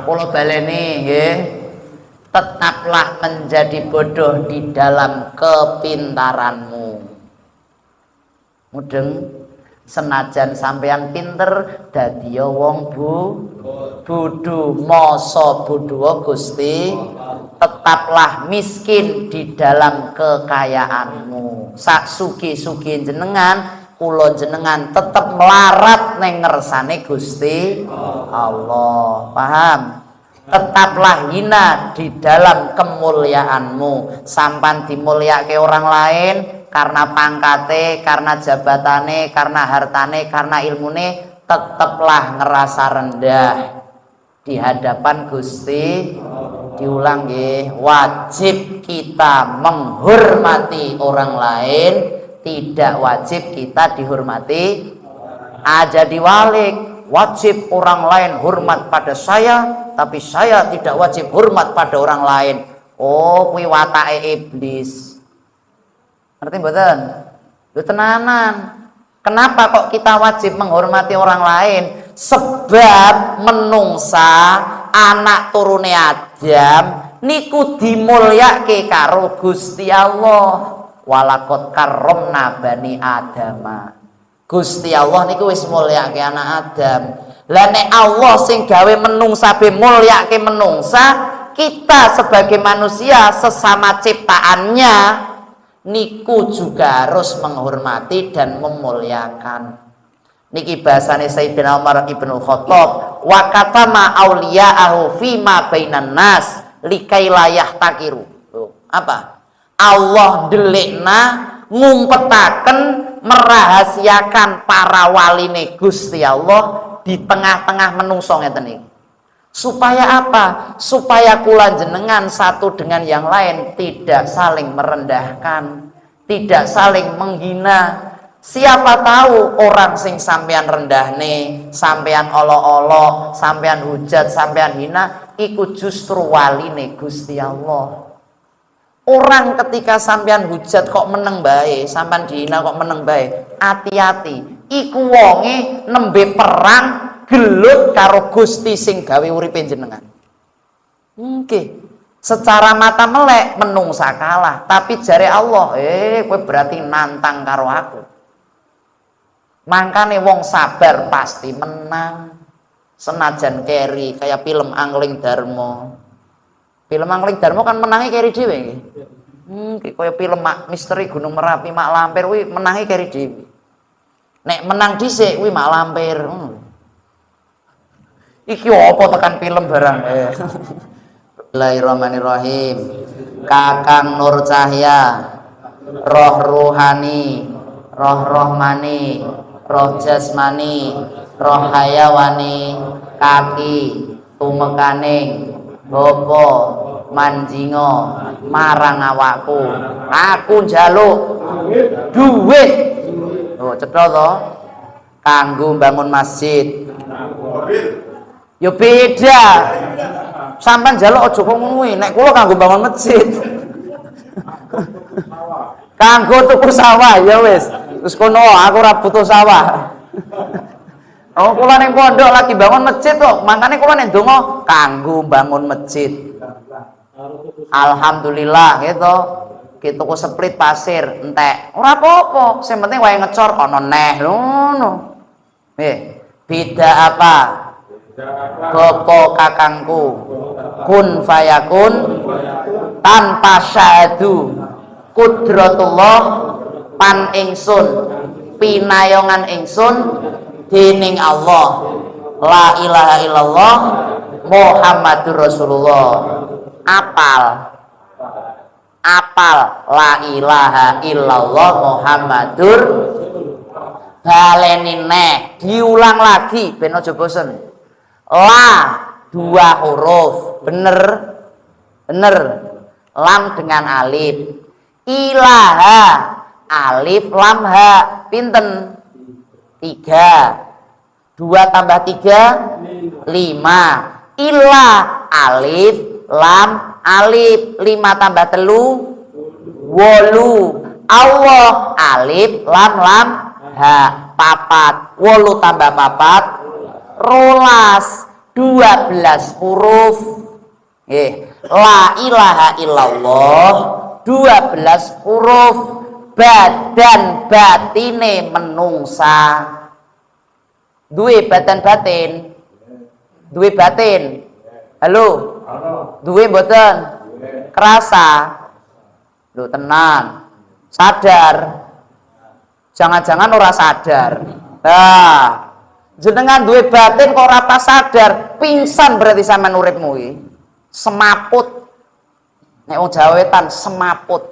kula baleni nggih. Tetaplah menjadi bodoh di dalam kepintaranmu. Mudeng senajan sampean pinter dadi wong bodho masa bodho Gusti, tetaplah miskin di dalam kekayaanmu. Sak sugi-sugi jenengan kula jenengan tetep melarat neng ngersane Gusti Allah. Paham? Tetaplah hina di dalam kemuliaanmu. Sampan dimulyake orang lain karena pangkate, karena jabatane, karena hartane, karena ilmune, tetaplah ngerasa rendah di hadapan Gusti. Diulang nggih, wajib kita menghormati orang lain, tidak wajib kita dihormati. Aja diwalik, wajib orang lain hormat pada saya, tapi saya tidak wajib hormat pada orang lain. Oh, kuwi watake iblis. Ngerti mboten? Lho tenanan. Kenapa kok kita wajib menghormati orang lain? Sebab menungsa anak turune Adam niku dimulyake karo Gusti Allah. Walaqad karramna bani Adama. Gusti Allah niku wis mulyake anak Adam. Lah nek Allah sing gawe menungsa be mulyake menungsa, kita sebagai manusia sesama ciptaannya niku juga harus menghormati dan memuliakan. Niki bahasane Sayyidina Umar ibn Khattab, wa katama auliya'ahu fima bainan nas likai layah takiru. Apa? Allah delikna ngumpetaken merahasiakan para waline Gusti Allah di tengah-tengah menungso ngeten iki. Supaya apa? Supaya kula jenengan satu dengan yang lain tidak saling merendahkan, tidak saling menghina. Siapa tahu orang sing sampean rendahne, sampean olok-olok, sampean hujat, sampean hina, iku justru waline Gusti Allah. Orang ketika sampean hujat kok meneng bae, sampean dihina kok meneng bae, hati-hati. Iku wonge nembe perang gelut karo Gusti sing gawe uripe jenengan. Nggih. Secara mata melek menungsa kalah, tapi jare Allah, kowe berarti nantang karo aku. Mangkane wong sabar pasti menang. Senajan keri kayak film Angling Darmo. Film Angling Darmo kan menangi keri dhewe nggih. Kayak film misteri Gunung Merapi Mak Lampir kuwi menangi keri dhewe. Nek menang dhisik kuwi Mak Lampir. Iki apa tekan film barang. Bismillahirrahmanirrahim. Kakang Nur Cahya, roh ruhani, roh rohmani, roh jasmani, roh hayawani, kaki tumekaning bapa manjingo marang awakku. Aku njaluk duit. Oh, cetha to? Kanggo bangun masjid. Yo beda. Sampeyan njaluk aja kok ngono kuwi. Nek kula kanggo bangun masjid. Kanggo tuku sawah ya wis. Terus kono aku ora butuh sawah. Oh, kula ning pondok lagi bangun masjid kok. Mangkane kula nek ndonga kanggo bangun masjid. Alhamdulillah gitu. Ki tuku split pasir entek. Ora apa-apa, sing penting wae ngecor ana neh ngono. Beda apa? Bapa kakangku kun fayakun tanpa syahadu kudratullah pan ingsun pinayongan ingsun dening Allah la ilaha illallah Muhammadur Rasulullah. Apal la ilaha illallah Muhammadur baleni neh diulang lagi ben aja bosen. La 2 huruf bener lam dengan alif, ilaha alif lam ha pinten 3 2 tambah 3 5 ilah alif lam alif 5 tambah 3 8 Allah alif lam ha 4 8 tambah 4 rolas 12 huruf. La ilaha illallah 12 huruf. Badan batine menungsa. Duwe badan batin. Duwe batin. Halo. Duwe mboten? Kerasa. Lho tenan. Sadar. Jangan-jangan ora sadar. Nah, jenengan duwe batin kok ora pas sadar, pingsan berarti sampean uripmu iki. Semaput. Nek wong Jawa Wetan semaput.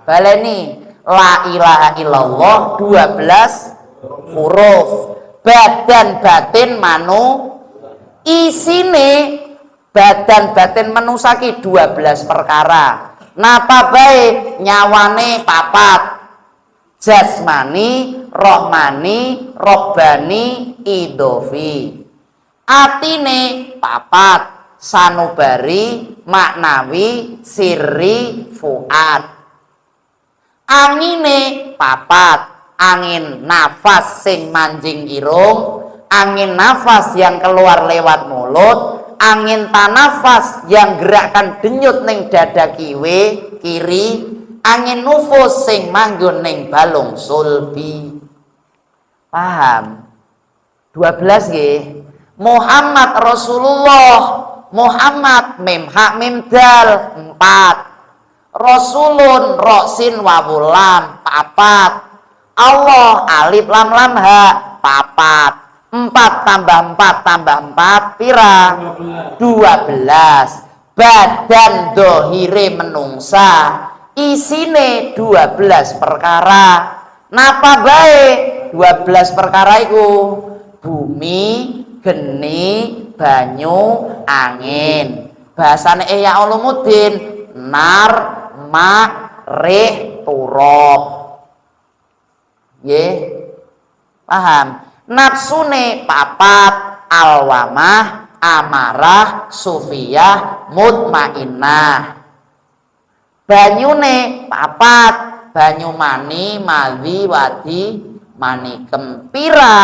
Baleni la ilaha illallah 12 huruf. Badan batin isine badan batin manusa ki 12 perkara. Napa bae nyawane papat. Jasmani, rohmani, robbani, idofi. Atine papat, sanubari, maknawi, sirri, fuad. Angine papat, angin nafas sing manjing irung, angin nafas yang keluar lewat mulut, angin tanafas yang gerakkan denyut ning dada kiri, angin nufus sing manggon ning balung sulbi. Paham? 12 nggih. Muhammad Rasulullah, Muhammad mim hak mim dal 4. Rasulun roksin wawul lam 4. Allah alif lam lam ha 4. 4 tambah 4 tambah 4 pira? 12. Badan dohire menungsa isine 12 perkara. Napa bae 12 perkara iku? Bumi, geni, banyu, angin. Bahasane Ihya Ulumuddin nar, ma, rih, turab. Nggih. Paham? Nafsune papat, alwamah, amarah, sufiyah, mutmainnah. Banyune papat, banyu mani, madhi, wadi, manikem. Pira?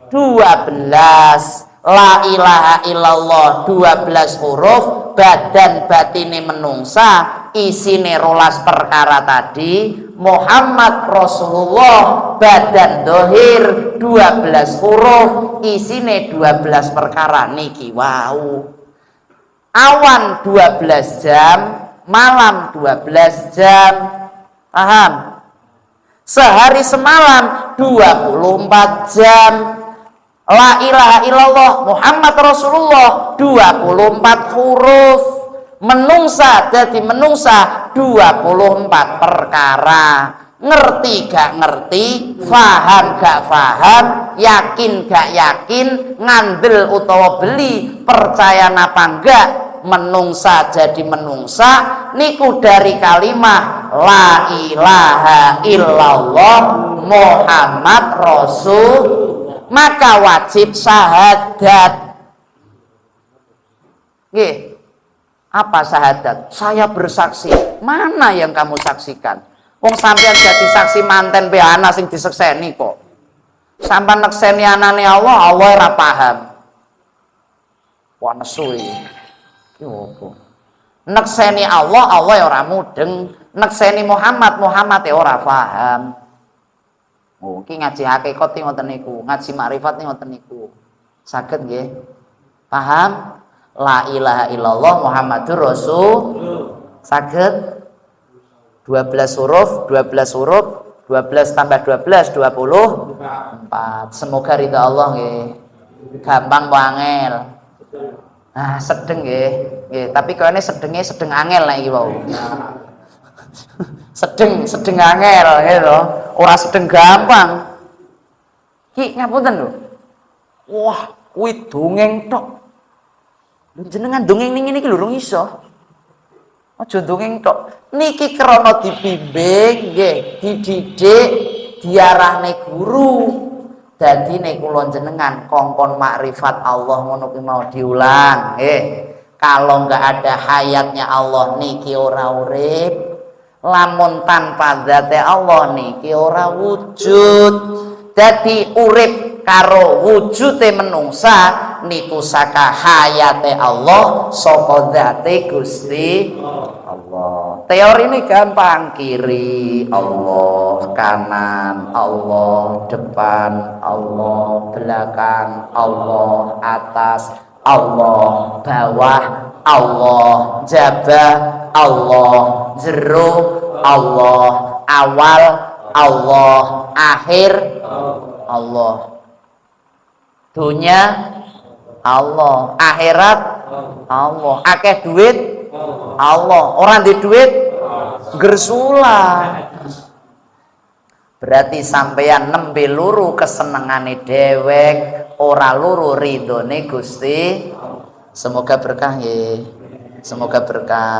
12. La ilaha illallah 12 huruf. Badan batine menungsa isine 12 perkara tadi. Muhammad Rasulullah badan dohir 12 huruf isine 12 perkara niki wau. Awan 12 jam, malam 12 jam. Paham? Sehari semalam 24 jam. La ilaha illallah Muhammad Rasulullah 24 huruf. Menungsa jadi menungsa 24 perkara. Ngerti gak ngerti, faham gak faham, yakin gak yakin, ngandel utawa beli, percaya napa enggak, menungsa jadi menungsa niku dari kalimah la ilaha illallah Muhammad Rasul, maka wajib syahadat. Nggih. Apa syahadat? Saya bersaksi. Mana yang kamu saksikan? Wong sampean jadi saksi manten pe ana sing disekseni kok. Sampean nekseni anane Allah, Allah ora paham. Wah nesu iki. Ki opo? Nekseni Allah, Allah ora mudeng. Nekseni Muhammad, Muhammad ora paham. Oh, iki ngaji hakikat ngoten niku, ngaji makrifat ngoten niku. Saged nggih? Paham? La ilaha illallah Muhammadur Rasul. Saged? 12 huruf, 12 huruf, 12 tambah 12, 24. Semoga ridha Allah nggih. Gampang wangel. Nah, sedeng nggih. Nggih, tapi kene sedenge sedeng angel nek iki wau. sedeng angel gitu. Ora sedeng gampang. Ki ngapunten lho. Wah, kuwi dongeng tok. Lho jenengan dongeng ning ngene iki lho rung iso. Aja dongeng tok. Niki krana dibimbing nggih, dididik, diarahne guru. Dadi nek kula jenengan kongkon makrifat Allah ngono ki mau diulang nggih. Kalau enggak ada hayatnya Allah niki ora urip. Lamun tanpa zate Allah niki ora wujud. Dadi urip karo wujude menungsa niku saka hayate Allah saka zate Gusti Allah. Teori ini gampang, kiri Allah, kanan Allah, depan Allah, belakang Allah, atas Allah, bawah Allah, jabah Allah, jero Allah, awal Allah, akhir Allah, dunia Allah, akhirat Allah, akeh duit Allah, orang di duit gersula. Berarti sampeyan nembe luru kesenengane dewek, ora luru ridhone Gusti. Semoga berkah ya, semoga berkah.